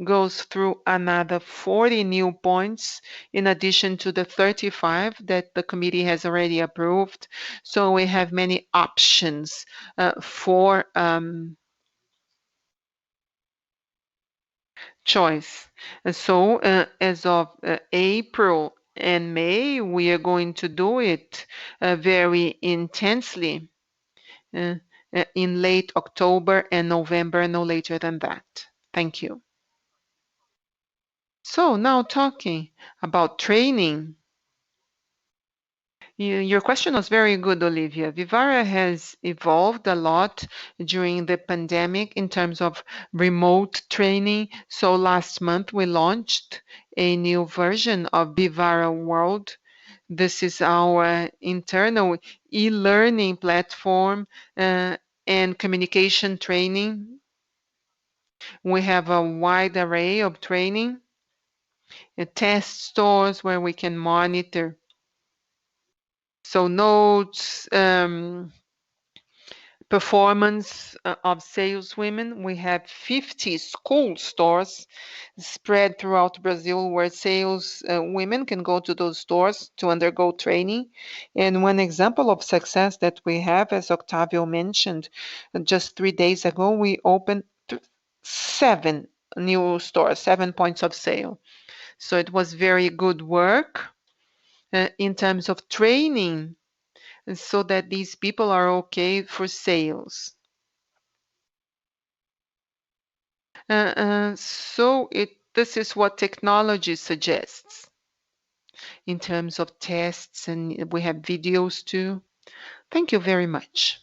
goes through another 40 new points in addition to the 35 that the committee has already approved. So we have many options for choice. And so as of April and May, we are going to do it very intensely in late October and November, no later than that. Thank you. So now talking about training. Your question was very good, Olivia. Vivara has evolved a lot during the pandemic in terms of remote training. So last month we launched a new version of Vivara World. This is our internal e-learning platform and communication training. We have a wide array of training, test stores where we can monitor. So notes, performance of saleswomen. We have 50 school stores spread throughout Brazil where sales women can go to those stores to undergo training. And one example of success that we have, as Octavio mentioned, just 3 days ago, we opened 7 new stores, 7 points of sale. So it was very good work in terms of training so that these people are okay for sales. This is what technology suggests in terms of tests, and we have videos too. Thank you very much.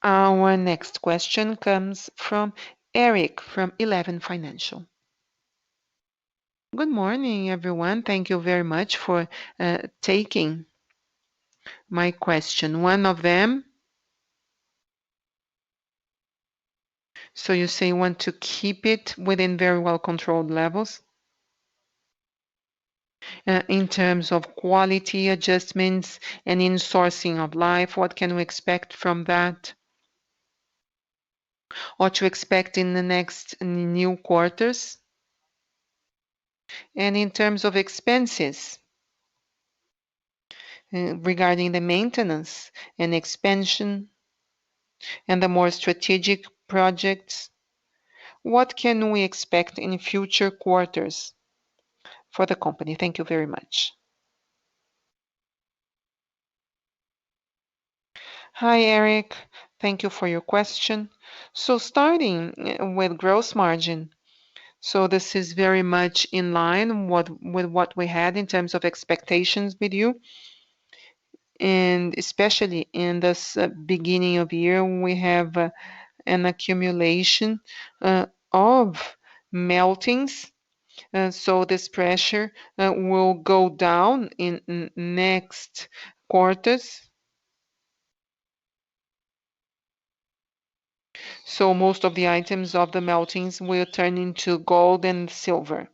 Our next question comes from Eric from 11 Financial. Good morning, everyone. Thank you very much for taking my question. One of them, so you say you want to keep it within very well controlled levels. In terms of quality adjustments and insourcing of Life, what can we expect from that? What to expect in the next new quarters? And in terms of expenses, regarding the maintenance and expansion and the more strategic projects, what can we expect in future quarters for the company. Thank you very much. Hi, Eric. Thank you for your question. So starting with gross margin. So this is very much in line with what we had in terms of expectations with you. And especially in this beginning of year, we have an accumulation of meltings. So this pressure will go down in next quarters. So most of the items of the meltings will turn into gold and silver.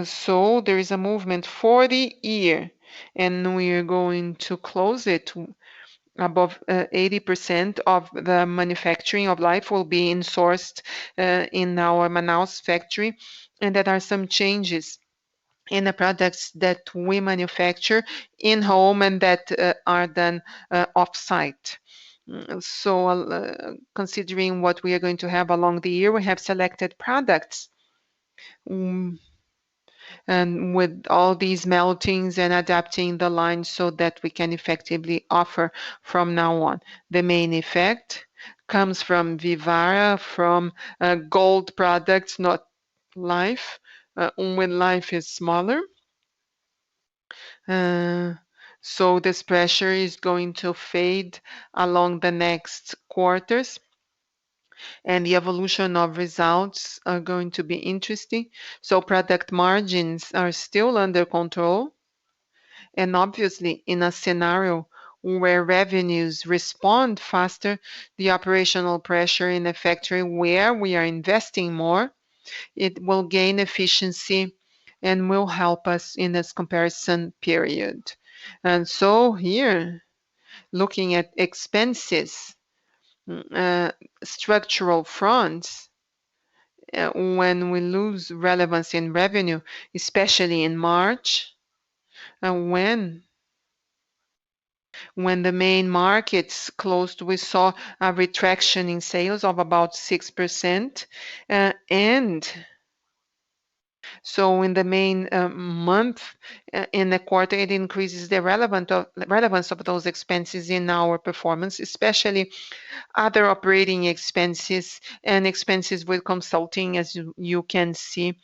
So there is a movement for the year, and we are going to close it above 80% of the manufacturing of life will be insourced in our Manaus factory, and there are some changes in the products that we manufacture in home and that are done off-site. So, considering what we are going to have along the year, we have selected products. Mm, and with all these meltings and adapting the line so that we can effectively offer from now on. The main effect comes from Vivara, from gold products, not life. When life is smaller, uh, so this pressure is going to fade along the next quarters, and the evolution of results are going to be interesting. So product margins are still under control, and obviously in a scenario where revenues respond faster, the operational pressure in a factory where we are investing more, it will gain efficiency and will help us in this comparison period. And so here, looking at expenses, structural fronts, when we lose relevance in revenue, especially in March, when the main markets closed, we saw a retraction in sales of about 6%. And so in the main month, in the quarter, it increases the relevance of those expenses in our performance, especially other operating expenses and expenses with consulting, as you can see,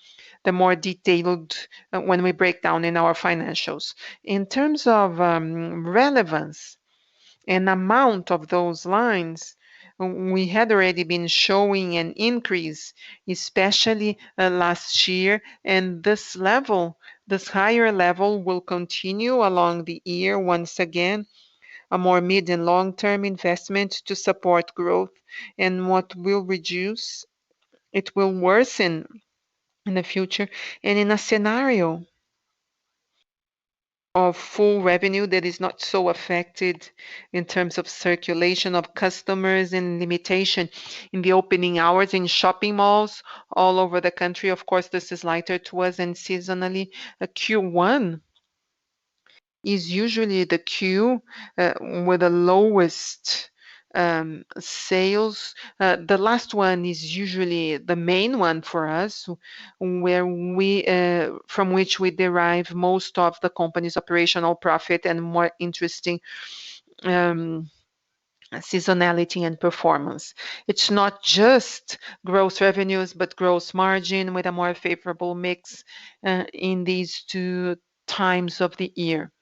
the more detailed when we break down in our financials. In terms of relevance and amount of those lines, we had already been showing an increase, especially last year, and this level, this higher level will continue along the year once again, a more mid and long-term investment to support growth, and what will reduce, it will worsen in the future. And in a scenario of full revenue that is not so affected in terms of circulation of customers and limitation in the opening hours in shopping malls all over the country. Of course, this is lighter to us, and seasonally, a Q1 is usually the Q with the lowest sales. The last one is usually the main one for us, where we from which we derive most of the company's operational profit and more interesting seasonality and performance. It's not just gross revenues, but gross margin with a more favorable mix in these two times of the year.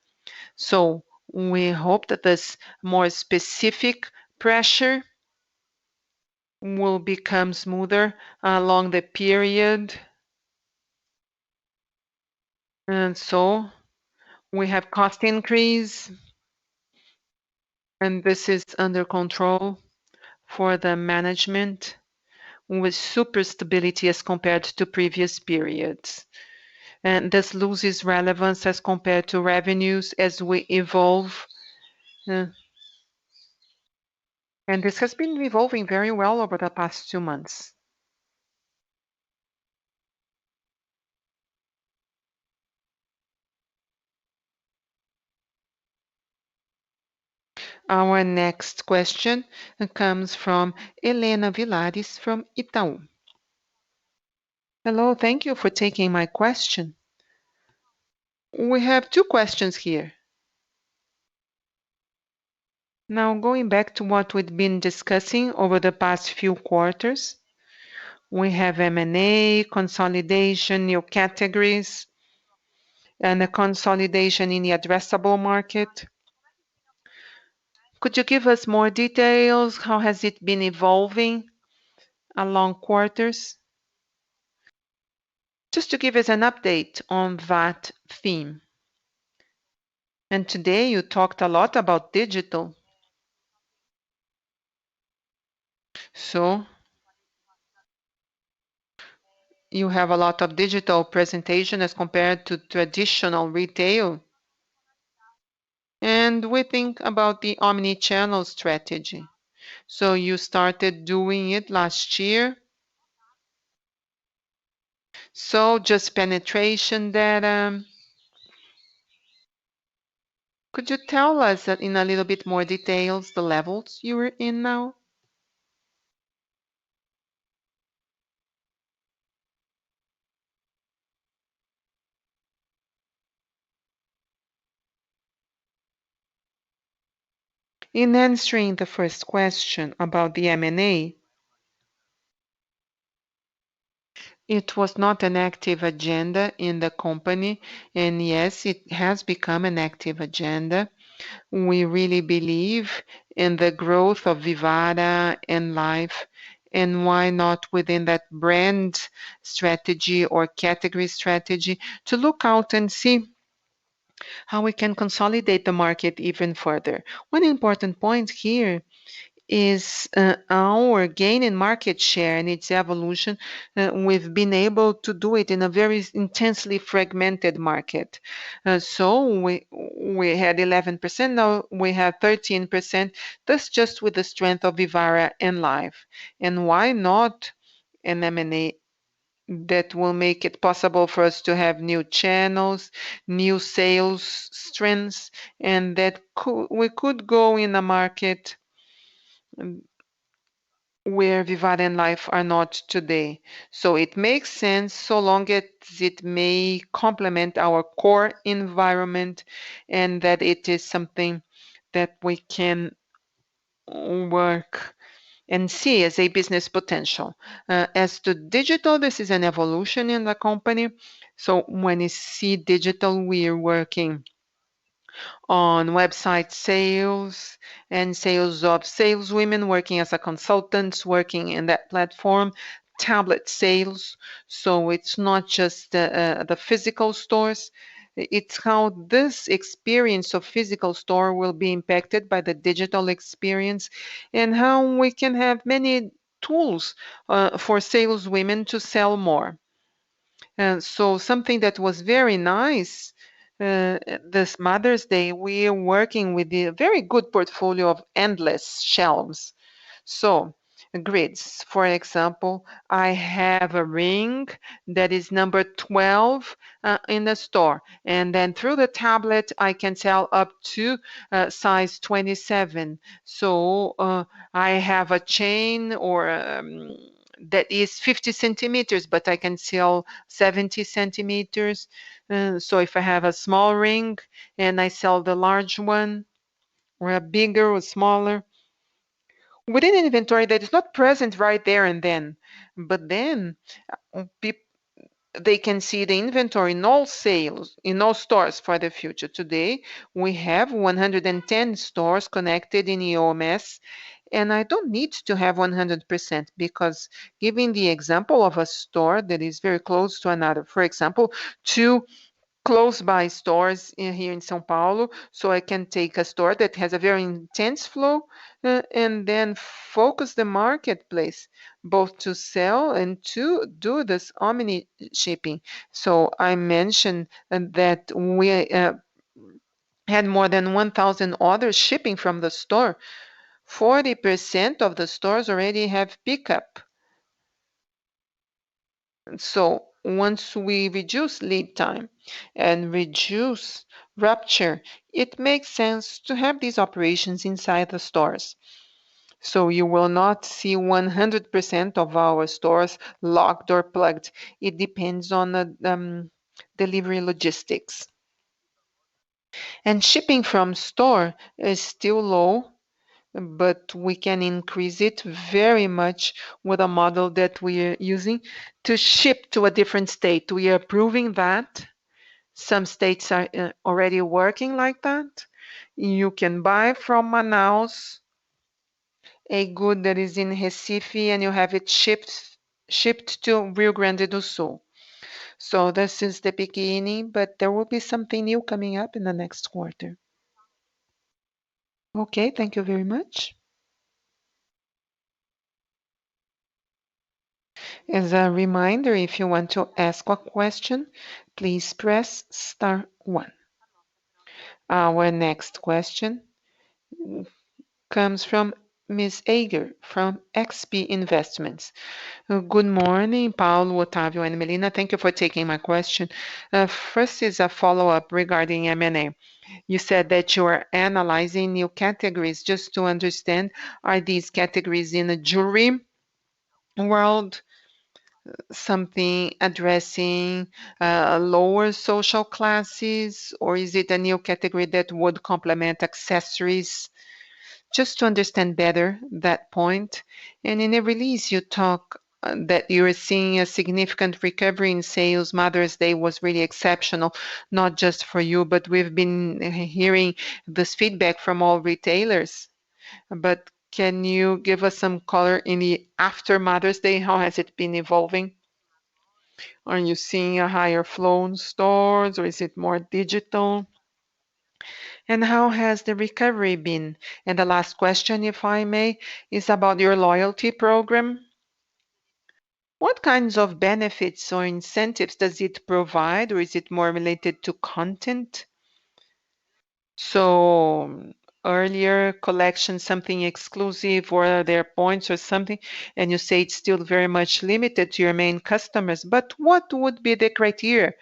So we hope that this more specific pressure will become smoother along the period. And so we have cost increase, and this is under control for the management with super stability as compared to previous periods. And this loses relevance as compared to revenues as we evolve. Uh, and this has been evolving very well over the past 2 months. Our next question comes from Helena Vilares from Itaú. Hello, thank you for taking my question. We have two questions here. Now, going back to what we've been discussing over the past few quarters, we have M&A, consolidation, new categories, and a consolidation in the addressable market. Could you give us more details? How has it been evolving along quarters? Just to give us an update on that theme. And today you talked a lot about digital. So you have a lot of digital presentation as compared to traditional retail. And we think about the omni-channel strategy. So you started doing it last year. So just penetration data. Could you tell us that in a little bit more details the levels you are in now? In answering the first question about the M&A, it was not an active agenda in the company, and yes, it has become an active agenda. We really believe in the growth of Vivara and Life, and why not within that brand strategy or category strategy to look out and see how we can consolidate the market even further. One important point here is our gain in market share and its evolution. We've been able to do it in a very intensely fragmented market. So we had 11%, now we have 13%. That's just with the strength of Vivara and Life. And why not an M&A that will make it possible for us to have new channels, new sales strengths, and that we could go in a market where Vivara and Life are not today. So it makes sense so long as it may complement our core environment and that it is something that we can work and see as a business potential. As to digital, this is an evolution in the company. So when you see digital, we are working on website sales and sales of saleswomen working as a consultants working in that platform, tablet sales. So it's not just the physical stores. It's how this experience of physical store will be impacted by the digital experience and how we can have many tools for saleswomen to sell more. So something that was very nice this Mother's Day, we are working with a very good portfolio of endless shelves. So grids, for example, I have a ring that is number 12 in the store. And then through the tablet, I can sell up to size 27. So I have a chain or that is 50 centimeters, but I can sell 70 centimeters. So if I have a small ring and I sell the large one, or a bigger or smaller, within an inventory that is not present right there and then, but then they can see the inventory in all sales, in all stores for the future. Today, we have 110 stores connected in EOMS, and I don't need to have 100% because giving the example of a store that is very close to another, for example, two close by stores here in São Paulo, so I can take a store that has a very intense flow and then focus the marketplace both to sell and to do this omni shipping. So I mentioned that we had more than 1,000 orders shipping from the store. 40% of the stores already have pickup. So once we reduce lead time and reduce rupture, it makes sense to have these operations inside the stores. So you will not see 100% of our stores locked or plugged. It depends on the delivery logistics. And shipping from store is still low, but we can increase it very much with a model that we are using to ship to a different state. We are proving that. Some states are already working like that. You can buy from Manaus a good that is in Recife and you have it shipped to Rio Grande do Sul. So this is the beginning, but there will be something new coming up in the next quarter. Okay, thank you very much. As a reminder, if you want to ask a question, please press star one. Our next question comes from Ms. Ager from XP Investments. Good morning, Paulo, Otávio, and Melina. Thank you for taking my question. First is a follow-up regarding M&A. You said that you are analyzing new categories. Just to understand, are these categories in the jewelry world, something addressing lower social classes, or is it a new category that would complement accessories? Just to understand better that point. And in the release, you talk that you are seeing a significant recovery in sales. Mother's Day was really exceptional, not just for you, but we've been hearing this feedback from all retailers. But can you give us some color in the after Mother's Day? How has it been evolving? Are you seeing a higher flow in stores or is it more digital? And how has the recovery been? And the last question, if I may, is about your loyalty program. What kinds of benefits or incentives does it provide, or is it more related to content? So earlier collection, something exclusive, or are there points or something? And you say it's still very much limited to your main customers, but what would be the criteria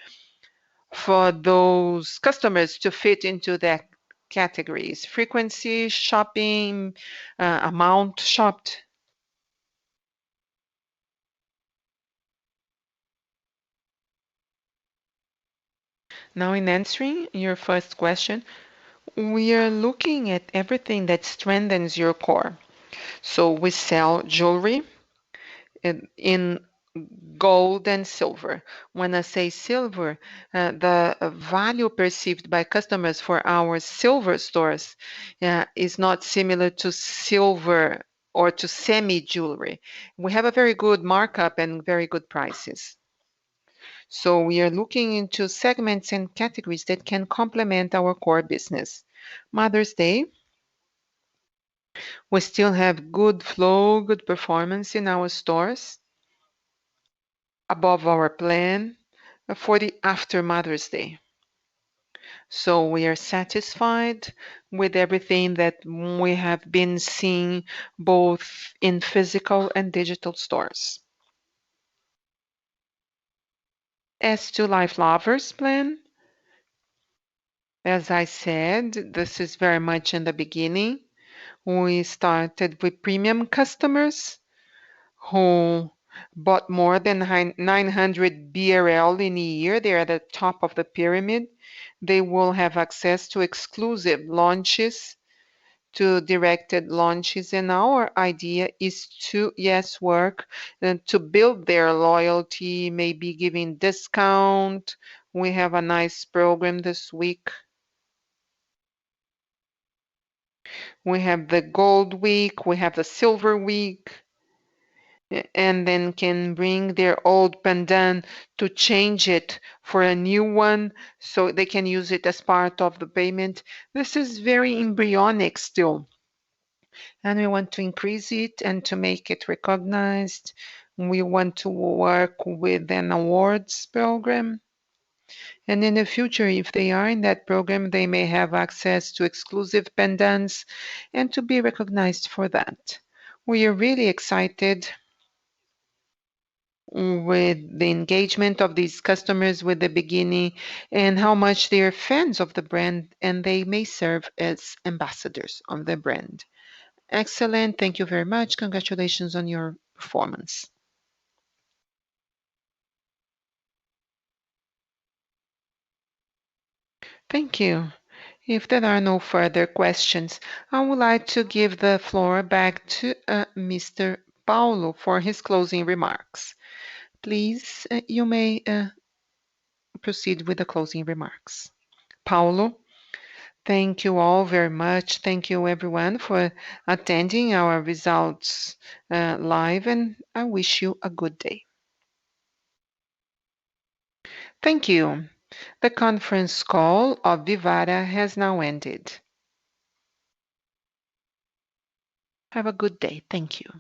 for those customers to fit into that categories? Frequency, shopping, amount shopped. Now, in answering your first question, we are looking at everything that strengthens your core. So we sell jewelry in gold and silver. When I say silver, the value perceived by customers for our silver stores is not similar to silver or to semi jewelry. We have a very good markup and very good prices. So we are looking into segments and categories that can complement our core business. Mother's Day, we still have good flow, good performance in our stores, above our plan for the after Mother's Day. So we are satisfied with everything that we have been seeing both in physical and digital stores. As to Life Lovers plan, as I said, this is very much in the beginning. We started with premium customers who bought more than 900 BRL in a year. They are at the top of the pyramid. They will have access to exclusive launches, to directed launches, and our idea is to, yes, work to build their loyalty, maybe giving discount. We have a nice program this week. We have the Gold Week, we have the Silver Week, and then can bring their old pendant to change it for a new one so they can use it as part of the payment. This is very embryonic still, and we want to increase it and to make it recognized. We want to work with an awards program. And in the future, if they are in that program, they may have access to exclusive pendants and to be recognized for that. We are really excited with the engagement of these customers with the beginning and how much they are fans of the brand and they may serve as ambassadors of the brand. Excellent. Thank you very much. Congratulations on your performance. Thank you. If there are no further questions, I would like to give the floor back to Mr. Paulo for his closing remarks. Please, you may proceed with the closing remarks. Paulo, thank you all very much. Thank you, everyone, for attending our results live, and I wish you a good day. Thank you. The conference call of Vivara has now ended. Have a good day. Thank you.